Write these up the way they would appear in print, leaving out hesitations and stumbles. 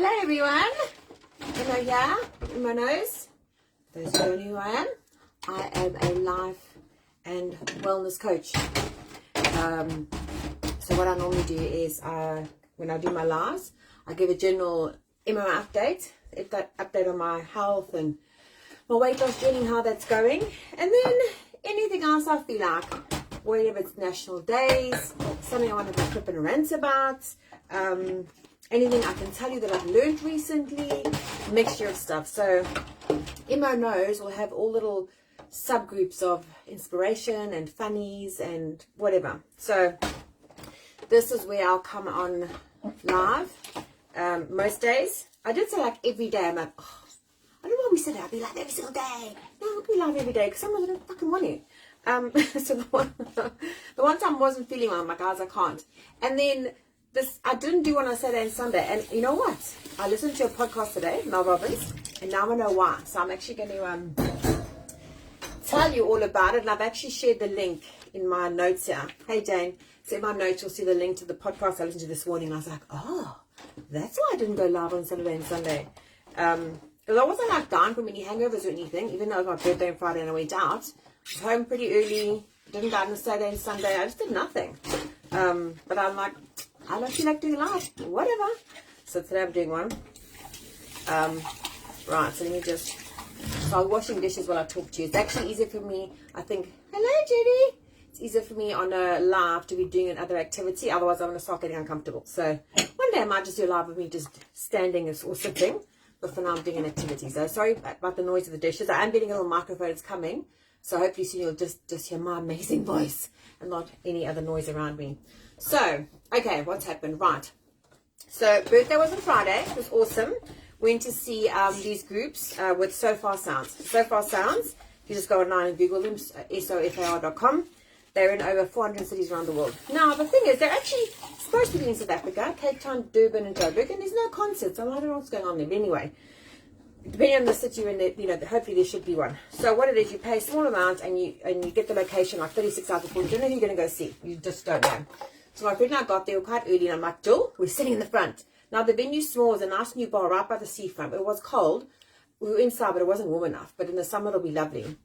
Hello everyone. Hello, yeah, in my nose. Those who don't know who I am a life and wellness coach. So what I normally do is when I do my lives, I give a general MO update, update on my health and my weight loss journey, how that's going, and then anything else I feel like, whether it's national days, something I want to flip and rant about, anything I can tell you that I've learned recently, mixture of stuff. So in my nose we'll have all little subgroups of inspiration and funnies and whatever. So this is where I'll come on live most days. I did say like every day. I'm like, oh, I don't know why we said that. I'll be live every single day. No, I'll be live every day because sometimes I don't fucking want to. So the one time I wasn't feeling well, I'm like, guys, I can't. And then this, I didn't do one on Saturday and Sunday. And you know what? I listened to a podcast today, Mel Robbins, and now I know why. So I'm actually going to tell you all about it. And I've actually shared the link in my notes here. Hey, Jane. So in my notes, you'll see the link to the podcast I listened to this morning. I was like, oh, that's why I didn't go live on Saturday and Sunday. Because I wasn't like dying from any hangovers or anything, even though it was my birthday on Friday and I went out. I was home pretty early, didn't go on Saturday and Sunday. I just did nothing. But I'm like, I don't feel like doing live, whatever. So today I'm doing one. Right, so let me just start washing dishes while I talk to you. It's actually easier for me, I think. Hello, Judy. It's easier for me on a live to be doing another activity. Otherwise, I'm going to start getting uncomfortable. So one day I might just do a live with me just standing or sitting. But for now, I'm doing an activity. So sorry about the noise of the dishes. I am getting a little microphone. It's coming. So hopefully soon you'll just hear my amazing voice and not any other noise around me. So, okay, what's happened? Right. So birthday was on Friday. It was awesome. Went to see these groups with So Far Sounds. So Far Sounds, you just go online and Google them, sofar.com. They're in over 400 cities around the world. Now, the thing is, they're actually supposed to be in South Africa, Cape Town, Durban, and Joburg, and there's no concerts. So I don't know what's going on there. But anyway, depending on the city you're in, hopefully there should be one. So what it is, you pay a small amount and you get the location like 36 hours before. You don't know who you're going to go see. You just don't know. So my friend and I got there quite early, and I'm like, Jill, we're sitting in the front. Now, the venue's small. It was a nice new bar right by the seafront. It was cold. We were inside, but it wasn't warm enough. But in the summer, it'll be lovely.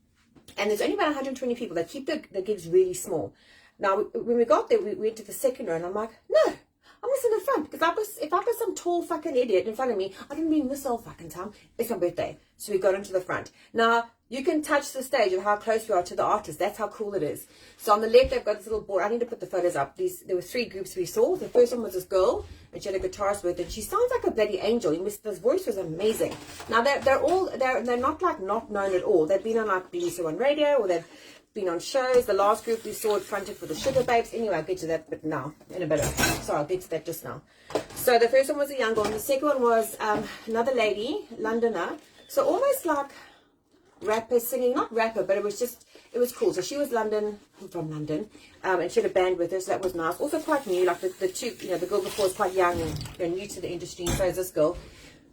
And there's only about 120 people. They keep the gigs really small. Now, when we got there, we went to the second row, and I'm like, no, I'm going to sit in the front. Because if I was some tall fucking idiot in front of me, I didn't mean this all fucking time. It's my birthday. So we got into the front. Now, you can touch the stage of how close we are to the artist. That's how cool it is. So on the left, they've got this little board. I need to put the photos up. There were 3 groups we saw. The first one was this girl, and she had a guitarist with her. And she sounds like a bloody angel. This voice was amazing. Now, they're not like not known at all. They've been on like BBC One Radio, or they've been on shows. The last group we saw it fronted for the Sugar Babes. Anyway, I'll get to that bit now, in a bit. Sorry, I'll get to that just now. So the first one was a young girl, and the second one was another lady, Londoner. So almost like rapper singing, not rapper, but it was cool. So she was from London, and she had a band with her, so that was nice. Also quite new, like the two, the girl before was quite young and new to the industry, and so is this girl.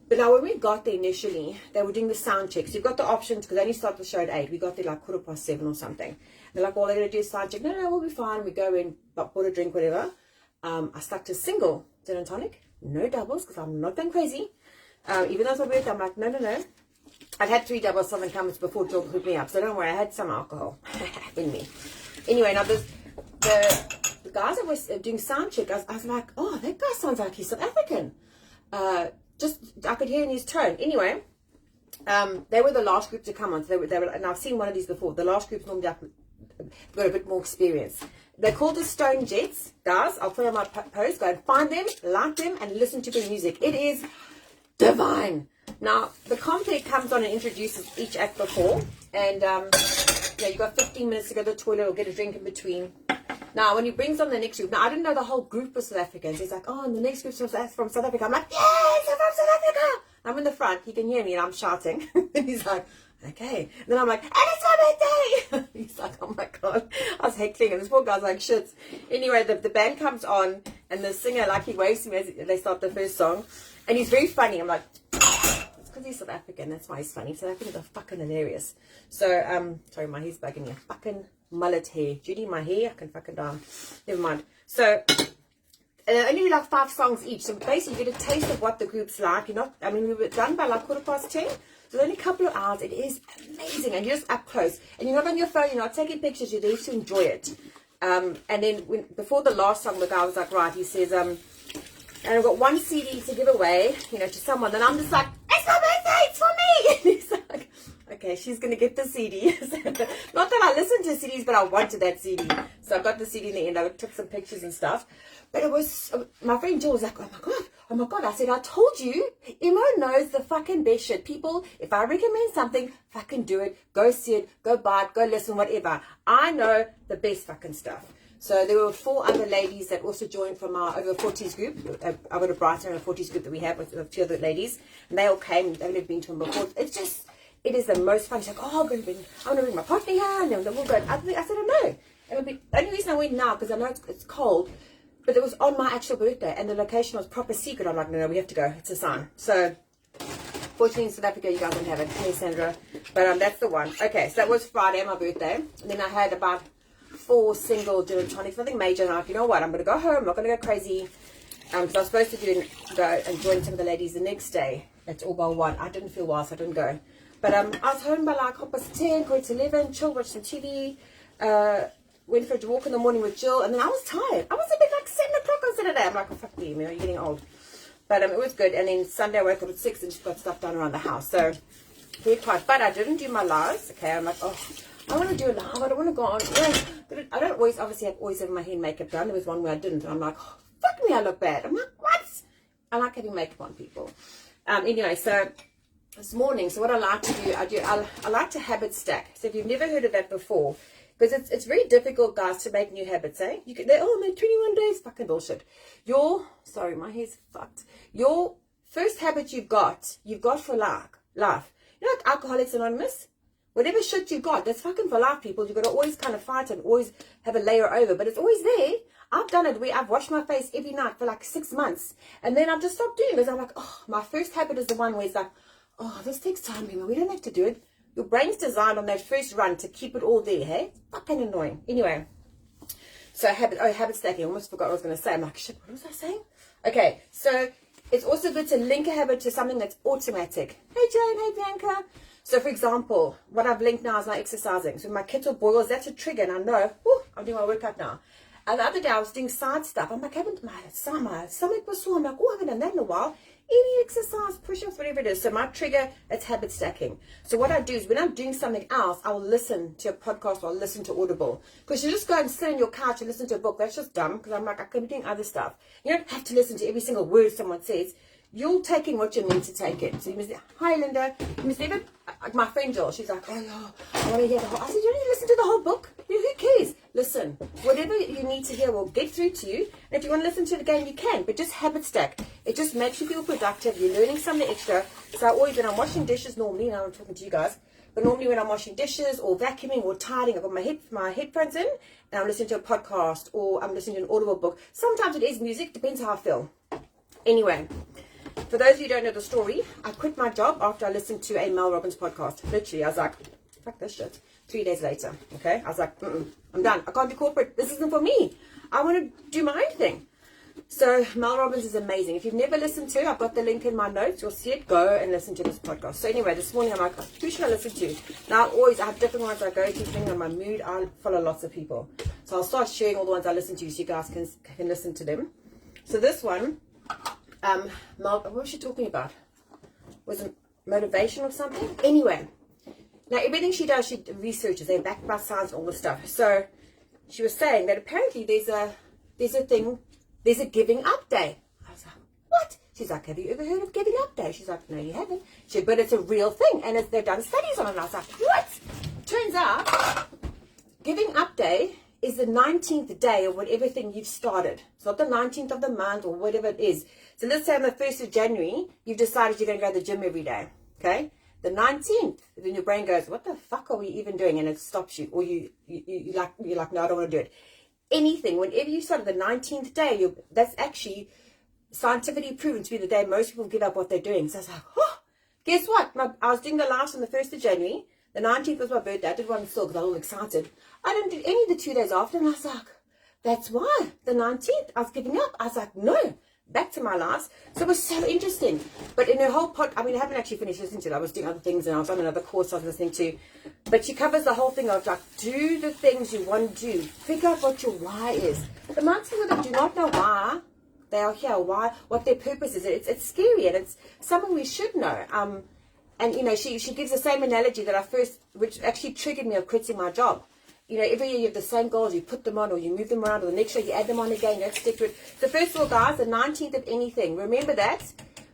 But now when we got there initially, they were doing the sound checks. You've got the options, because they only start the show at 8. We got there like 7:15 or something. They're like, well, they're going to do a sound check. No, we'll be fine. We go in, bought a drink, whatever. I stuck to single gin and tonic, no doubles, because I'm not going crazy. Even though it's my birthday, I'm like, no. I'd had 3 double Southern Comforts before Jill hooked me up, so don't worry, I had some alcohol in me. Anyway, now the guys that was doing sound check, I was like, oh, that guy sounds like he's South African. I could hear in his tone. Anyway, they were the last group to come on. So they were, and I've seen one of these before. The last group's normally got a bit more experience. They're called the Stone Jets, guys. I'll put on my post. Go and find them, like them, and listen to their music. It is divine. Now, the compare comes on and introduces each act before, and you've got 15 minutes to go to the toilet or get a drink in between. Now, when he brings on the next group, now I didn't know the whole group was South Africans. He's like, oh, and the next group's from South Africa. I'm like, yes, I'm from South Africa. I'm in the front. He can hear me, and I'm shouting. And he's like, okay. And then I'm like, and it's my birthday. He's like, oh my God. I was heckling, and this poor guy's like, shit. Anyway, the band comes on, and the singer, like, he waves to me as they start the first song. And he's very funny. I'm like, it's because he's South African. That's why he's funny. South Africans are fucking hilarious. So, sorry, my hair's bugging me. Fucking mullet hair. Judy, my hair, I can fucking down. Never mind. So, And only like 5 songs each. So basically, you get a taste of what the group's like. You're not, I mean, we were done by like 10:15. So only a couple of hours. It is amazing. And you're just up close. And you're not on your phone. You're not taking pictures. You're there to enjoy it. And then before the last song, the guy was like, right, he says, and I've got 1 CD to give away, to someone. And I'm just like, it's my birthday, it's for me. And he's like, okay, she's going to get the CD. Not that I listen to CDs, but I wanted that CD. So I got the CD in the end. I took some pictures and stuff. But it was, my friend Jill was like, oh my God. I said, I told you, Emo knows the fucking best shit. People, if I recommend something, fucking do it. Go see it, go buy it, go listen, whatever. I know the best fucking stuff. So there were 4 other ladies that also joined from our over 40s group. I've got a Brighton over 40s group that we have with a few other ladies. And they all came. They've never been to them before. It is the most fun. She's like, oh, I'm going to bring my partner here. And then we'll go. I said, I know. The only reason I went now, because I know it's cold, but it was on my actual birthday. And the location was proper secret. I'm like, no, we have to go. It's a sign. So, fortunately in South Africa, you guys don't have it. Hey, Sandra. But that's the one. Okay, so that was Friday, my birthday. And then I had about 4 single gin and tonics, nothing major. And I'm like, you know what, I'm going to go home, I'm not going to go crazy, because I was supposed to go and join some of the ladies the next day at All Bar 1. I didn't feel well, so I didn't go. But I was home by like 10:30, quarter to 11, chill, watched some TV, went for a walk in the morning with Jill, and then I was tired. I was a bit like 7 o'clock on Saturday. I'm like, oh, fuck me, you're getting old. But it was good. And then Sunday I woke up at 6 and just got stuff done around the house. So very quiet. But I didn't do my lives. Okay, I'm like, oh, I want to do a live. I don't want to go on. But I don't always have my hair and makeup done. There was one where I didn't. And I'm like, oh, fuck me, I look bad. I'm like, what? I like having makeup on people. Anyway, so this morning, so what I like to do, I like to habit stack. So if you've never heard of that before, because it's very difficult, guys, to make new habits, eh? Man, 21 days, fucking bullshit. Sorry, my hair's fucked. Your first habit you've got for life. You know, like Alcoholics Anonymous? Whatever shit you got, that's fucking for life, people. You've got to always kind of fight and always have a layer over, but it's always there. I've done it where I've washed my face every night for like 6 months, and then I've just stopped doing it because I'm like, oh, my first habit is the one where it's like, oh, this takes time, man. We don't have to do it. Your brain's designed on that first run to keep it all there, hey? Fucking annoying. Anyway, so habit stacking. I almost forgot what I was going to say. I'm like, shit, what was I saying? Okay, so it's also good to link a habit to something that's automatic. Hey, Jane. Hey, Bianca. So, for example, what I've linked now is my exercising. So, my kettle boils, that's a trigger, and I know, I'm doing my workout now. And the other day, I was doing side stuff. I'm like, my stomach was sore. I'm like, I haven't done that in a while. Any exercise, push-ups, whatever it is. So, my trigger, it's habit stacking. So, what I do is when I'm doing something else, I will listen to a podcast or I'll listen to Audible. Because you just go and sit on your couch and listen to a book. That's just dumb, because I'm like, I could be doing other stuff. You don't have to listen to every single word someone says. You're taking what you're meant to take it. So you must, hi Linda, you must never, like my friend Jill, she's like, oh yeah, I want to hear the whole, I said, you don't need to listen to the whole book. Who cares? Listen, whatever you need to hear will get through to you. And if you want to listen to it again, you can, but just habit stack. It just makes you feel productive. You're learning something extra. So I always, when I'm washing dishes normally, now I'm talking to you guys, but normally when I'm washing dishes or vacuuming or tidying, I've got my headphones in and I'm listening to a podcast or I'm listening to an Audible book. Sometimes it is music, depends how I feel. Anyway, for those of you who don't know the story, I quit my job after I listened to a Mel Robbins podcast. Literally, I was like, fuck this shit. 3 days later, okay? I was like, I'm done. I can't do corporate. This isn't for me. I want to do my own thing. So, Mel Robbins is amazing. If you've never listened to it, I've got the link in my notes. You'll see it. Go and listen to this podcast. So, anyway, this morning I'm like, who should I listen to? Now, I have different ones I go to, depending on my mood. I follow lots of people. So, I'll start sharing all the ones I listen to so you guys can listen to them. So, this one, what was she talking about? Was it motivation or something? Anyway, now everything she does, she researches. They're backed by science, all this stuff. So she was saying that apparently there's a giving up day. I was like, what? She's like, have you ever heard of giving up day? She's like, no, you haven't. She said, but it's a real thing, and they've done studies on it. And I was like, what? Turns out, giving up day is the 19th day of whatever thing you've started. It's not the 19th of the month or whatever it is. So let's say on the 1st of January, you've decided you're going to go to the gym every day. Okay? The 19th, then your brain goes, what the fuck are we even doing? And it stops you. Or you're like, no, I don't want to do it. Anything, whenever you start the 19th day, that's actually scientifically proven to be the day most people give up what they're doing. So I was like, oh, guess what? I was doing the last on the 1st of January. The 19th was my birthday. I did one still because I was all excited. I didn't do any of the 2 days after. And I was like, that's why the 19th, I was giving up. I was like, no, back to my life. So it was so interesting. But in her whole I haven't actually finished listening to it. I was doing other things, and I was on another course I was listening to. But she covers the whole thing of like, do the things you want to do. Figure out what your why is. The amount of people that do not know why they are here, what their purpose is. It's scary, and it's something we should know. And she gives the same analogy that which actually triggered me of quitting my job. Every year you have the same goals, you put them on, or you move them around, or the next year you add them on again, you don't stick to it. So first of all, guys, the 19th of anything, remember that.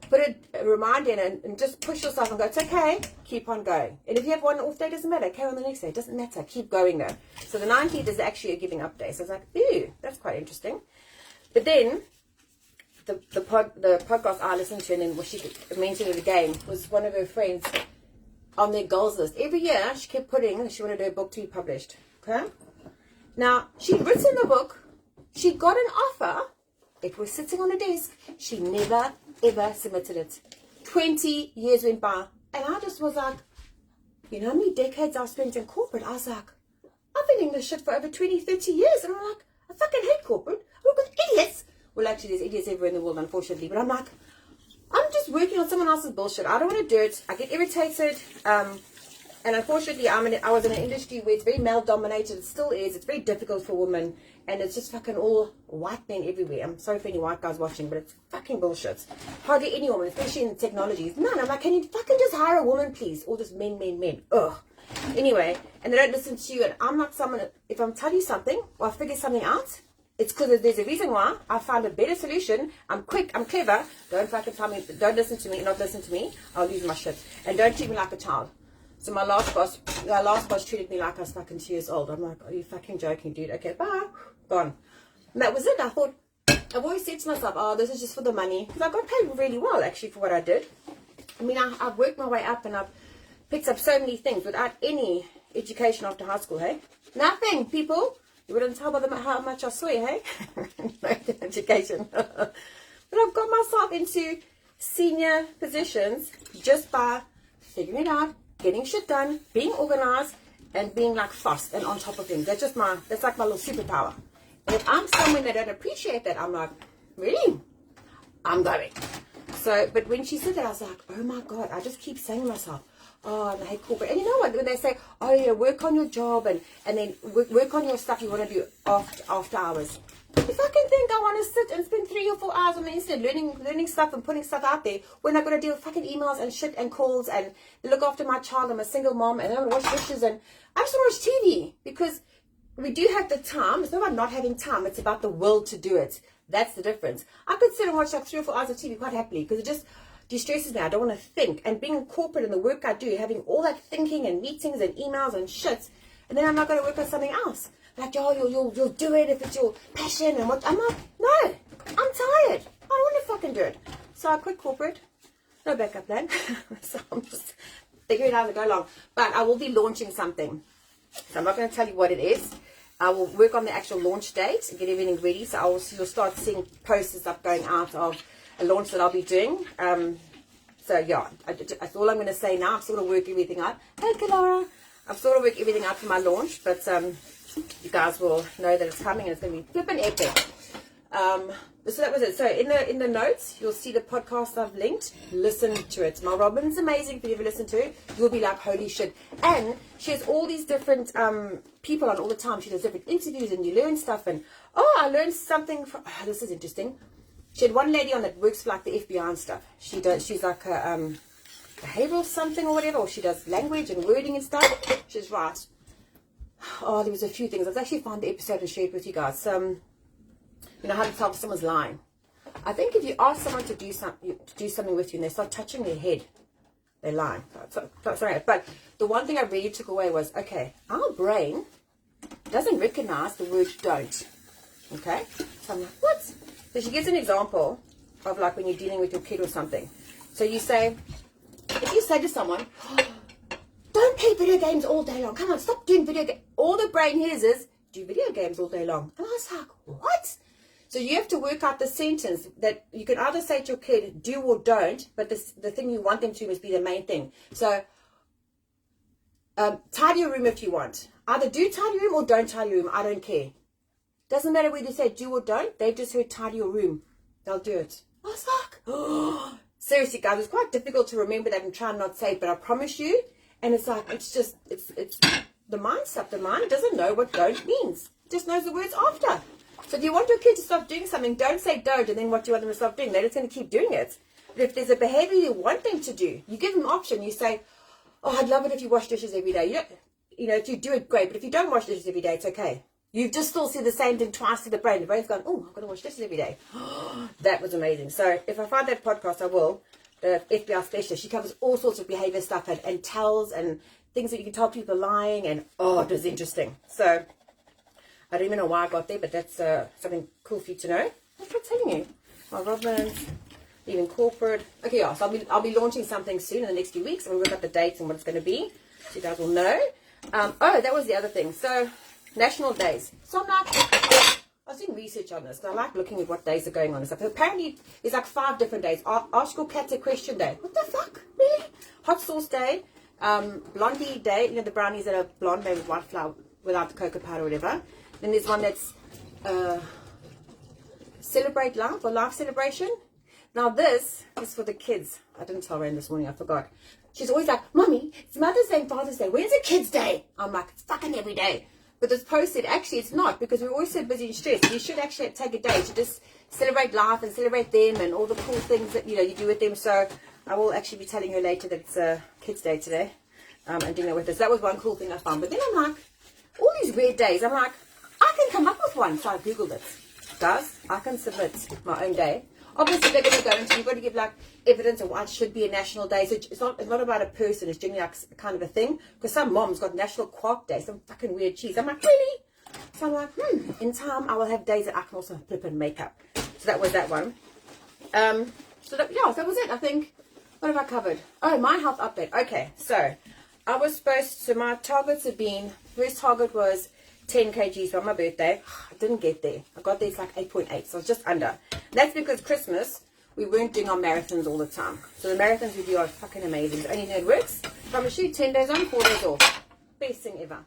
Put a reminder in and just push yourself and go, it's okay, keep on going. And if you have one off day, doesn't matter, carry on the next day, it doesn't matter, keep going though. So the 19th is actually a giving up day. So I was like, ooh, that's quite interesting. But then, the podcast I listened to, and then what she mentioned it again, was one of her friends on their goals list. Every year, she kept putting, she wanted her book to be published. Okay. Now, she'd written the book. She got an offer. It was sitting on a desk. She never, ever submitted it. 20 years went by. And I just was like, how many decades I've spent in corporate? I was like, I've been in this shit for over 20, 30 years. And I'm like, I fucking hate corporate. I work with idiots. Well, actually, there's idiots everywhere in the world, unfortunately. But I'm like, I'm just working on someone else's bullshit. I don't want to do it. I get irritated. And unfortunately, I was in an industry where it's very male-dominated. It still is. It's very difficult for women. And it's just fucking all white men everywhere. I'm sorry for any white guys watching, but it's fucking bullshit. Hardly any woman, especially in technology. None. I'm like, can you fucking just hire a woman, please? All just men. Ugh. Anyway, and they don't listen to you. And I'm not someone, if I'm telling you something, or I figure something out, it's because there's a reason why. I found a better solution. I'm quick. I'm clever. Don't fucking tell me. Don't listen to me. Not listen to me. I'll lose my shit. And don't treat me like a child. So my last boss treated me like I was fucking 2 years old. I'm like, are you fucking joking, dude? Okay, bye. Gone. And that was it. I thought, I've always said to myself, oh, this is just for the money. Because I got paid really well, actually, for what I did. I've worked my way up, and I've picked up so many things without any education after high school, hey? Nothing, people. You wouldn't tell by how much I swear, hey? No education. But I've got myself into senior positions just by figuring it out, getting shit done, being organized, and being like fast and on top of things. That's like my little superpower. And if I'm someone that don't appreciate that, I'm like, really? I'm going. So, but when she said that, I was like, oh my God, I just keep saying to myself, oh, and I hate corporate. And you know what, when they say, oh yeah, work on your job and then work on your stuff you want to do after hours. If I can think I want to sit and spend 3 or 4 hours on the internet learning stuff and putting stuff out there, when I'm going to deal with fucking emails and shit and calls and look after my child, I'm a single mom, and I want to wash dishes, and I just want to watch TV, because we do have the time. It's not about not having time, it's about the will to do it. That's the difference. I could sit and watch like 3 or 4 hours of TV quite happily, because it just de-stresses me. I don't want to think. And being in corporate and the work I do, having all that thinking and meetings and emails and shit, and then I'm not going to work on something else. Like, oh, you'll do it if it's your passion. And what? I'm like, no, I'm tired. I don't want to fucking do it. So I quit corporate. No backup plan. So I'm just figuring out as I go along. But I will be launching something. So I'm not going to tell you what it is. I will work on the actual launch date and get everything ready. So you'll start seeing posters up going out of a launch that I'll be doing. So yeah, that's all I'm going to say now. I've sort of worked everything out. Hey, Kalara. I've sort of worked everything out for my launch. But you guys will know that it's coming and it's going to be flippin' epic. So that was it. So in the notes, you'll see the podcast I've linked. Listen to it. Mel Robbins, amazing. If you ever listen to it, you'll be like, holy shit. And she has all these different people on all the time. She does different interviews and you learn stuff. And I learned something from, this is interesting. She had one lady on that works for like the FBI and stuff. She's like a behavioral something or whatever, or she does language and wording and stuff. She's right. There was a few things. I've actually found the episode and shared with you guys. You know how to tell if someone's lying. I think if you ask someone to do something with you and they start touching their head, they're lying. Sorry. But the one thing I really took away was, okay, our brain doesn't recognize the word don't. Okay? So I'm like, what? So she gives an example of like when you're dealing with your kid or something. So if you say to someone, don't play video games all day long. Come on, stop doing video games. All the brain hears is, do video games all day long. And I was like, what? So you have to work out the sentence that you can either say to your kid, do or don't, but the thing you want them to must be the main thing. So tidy your room if you want. Either do tidy your room or don't tidy your room. I don't care. Doesn't matter whether you say do or don't. They just heard tidy your room. They'll do it. I was like, oh. Seriously, guys, it's quite difficult to remember that and try and not say it, but I promise you. And it's like, it's the mind stuff. The mind doesn't know what don't means. It just knows the words after. So if you want your kid to stop doing something, don't say don't, and then what do you want them to stop doing? They're just going to keep doing it. But if there's a behavior you want them to do, you give them an option. You say, oh, I'd love it if you wash dishes every day. You know, if you do it, great. But if you don't wash dishes every day, it's okay. You've just still said the same thing twice to the brain. The brain's gone, oh, I've got to wash dishes every day. That was amazing. So if I find that podcast, I will. The FBI specialist, she covers all sorts of behavior stuff and tells and things that you can tell people lying. And, oh, it was interesting. So I don't even know why I got there, but that's something cool for you to know. That's what I'm telling you. My Robins, even corporate. Okay, yeah, so I'll be launching something soon in the next few weeks. And we'll work out the dates and what it's going to be. So you guys will know. Oh, that was the other thing. So national days. So I'm like, I was doing research on this. And I like looking at what days are going on and stuff. Apparently, there's like 5 different days. Ask your cat a question day. What the fuck? Really? Hot sauce day. Blondie day. You know, the brownies that are blonde made with white flour without the cocoa powder or whatever. Then there's one that's celebrate life or life celebration. Now this is for the kids. I didn't tell Rain this morning. I forgot. She's always like, Mommy, it's Mother's Day and Father's Day. When's the kids' day? I'm like, it's fucking every day. But this post said, actually, it's not, because we're always so busy and stressed. You should actually take a day to just celebrate life and celebrate them and all the cool things that, you know, you do with them. So I will actually be telling her later that it's Kids' Day today and doing that with us. That was one cool thing I found. But then I'm like, all these weird days, I'm like, I can come up with one. So I Googled it. Guys, I can submit my own day. Obviously, they're going to go into, you've got to give like evidence of why it should be a national day. So it's not about a person, it's generally like kind of a thing. Because some mom's got National Quark Day, some fucking weird cheese. I'm like, really? So I'm like, in time I will have days that I can also flip and make up. So that was that one. So that was it. I think, what have I covered? Oh, my health update. Okay, so I was supposed to, my targets have been, first target was 10 kgs by my birthday. I didn't get there. I got there, it's like 8.8, so I was just under. That's because Christmas, we weren't doing our marathons all the time. So the marathons we do are fucking amazing. The only thing that works, promise you, 10 days on, 4 days off. Best thing ever.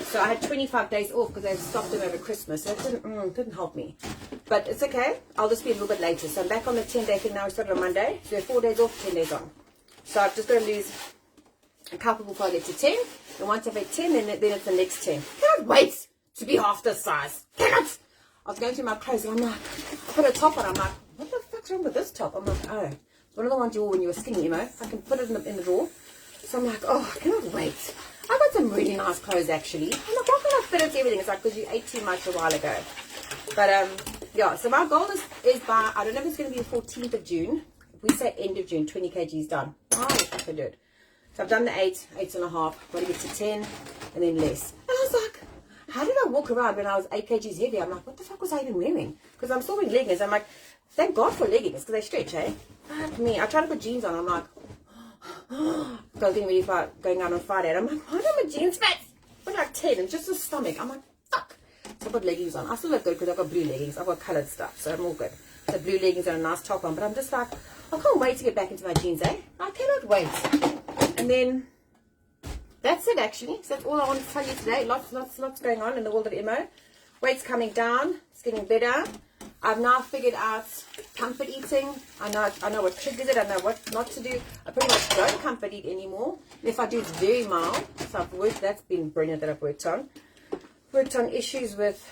So I had 25 days off because I stopped them over Christmas. So it didn't help me. But it's okay. I'll just be a little bit later. So I'm back on the 10-day thing now. We started on Monday. So 4 days off, 10 days on. So I've just got to lose a couple before I get to 10. And once I've had 10, then it's the next 10. Can't wait to be half this size. Cannot. I was going through my clothes and I'm like, I put a top on. I'm like, what the fuck's wrong with this top? I'm like, oh, it's one of the ones you wore when you were skinny, you know. I can put it in the drawer. So I'm like, oh, I cannot wait. I got some really nice clothes actually. I'm like, why can't I fit into everything? It's like, because you ate too much a while ago. But yeah, so my goal is by, I don't know if it's going to be the 14th of June. If we say end of June, 20 kgs done. Oh, I can do it. So I've done the 8.5. Got to get to 10 and then less. And I was like, how did I walk around when I was 8 kgs heavy? I'm like, what the fuck was I even wearing? Because I'm still wearing leggings. I'm like, thank God for leggings because they stretch, eh? Fuck me. I try to put jeans on. I'm like, I was getting ready for going out on Friday. And I'm like, why are my jeans fat? But like 10 and just the stomach. I'm like, fuck. So I put leggings on. I still look good because I've got blue leggings. I've got coloured stuff. So I'm all good. So blue leggings and a nice top on. But I'm just like, I can't wait to get back into my jeans, eh? I cannot wait. And then that's it actually. So that's all I want to tell you today. Lots going on in the world of MO. Weight's coming down. It's getting better. I've now figured out comfort eating. I know what triggers it. I know what not to do. I pretty much don't comfort eat anymore. And if I do, it's very mild. So I've worked. That's been brilliant that I've worked on. Worked on issues with,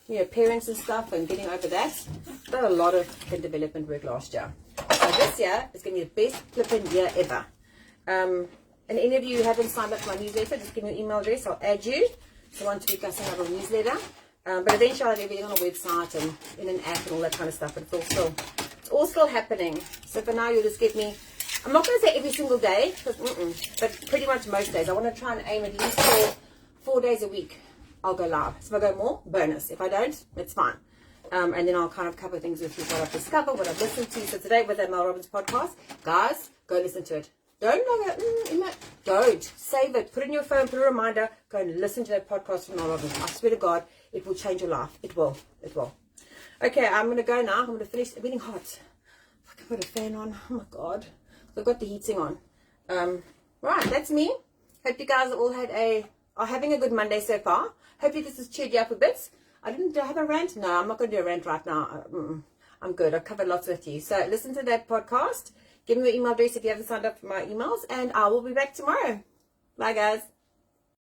you know, parents and stuff and getting over that. Done a lot of kid development work last year. So this year is going to be the best flipping year ever. And any of you who haven't signed up for my newsletter, just give me your email address. I'll add you. So once a week I send out a newsletter. But eventually I'll have everything on a website and in an app and all that kind of stuff. But it's all still happening. So for now, you'll just get me. I'm not going to say every single day, but pretty much most days. I want to try and aim at least for 4 days a week. I'll go live. So if I go more, bonus. If I don't, it's fine. And then I'll kind of cover things with you, what I've discovered, what I've listened to. So today with that Mel Robbins podcast, guys, go listen to it. Don't don't save it. Put it in your phone. Put a reminder. Go and listen to that podcast from Mel Robbins. I swear to God, it will change your life. It will. It will. Okay, I'm going to go now. I'm going to finish. It's getting hot. I can put a fan on. Oh my God. I've got the heating on. Right, that's me. Hope you guys all are having a good Monday so far. Hopefully this has cheered you up a bit. Do I have a rant? No, I'm not going to do a rant right now. I'm good. I've covered lots with you. So listen to that podcast. Give me your email address if you haven't signed up for my emails, and I will be back tomorrow. Bye, guys.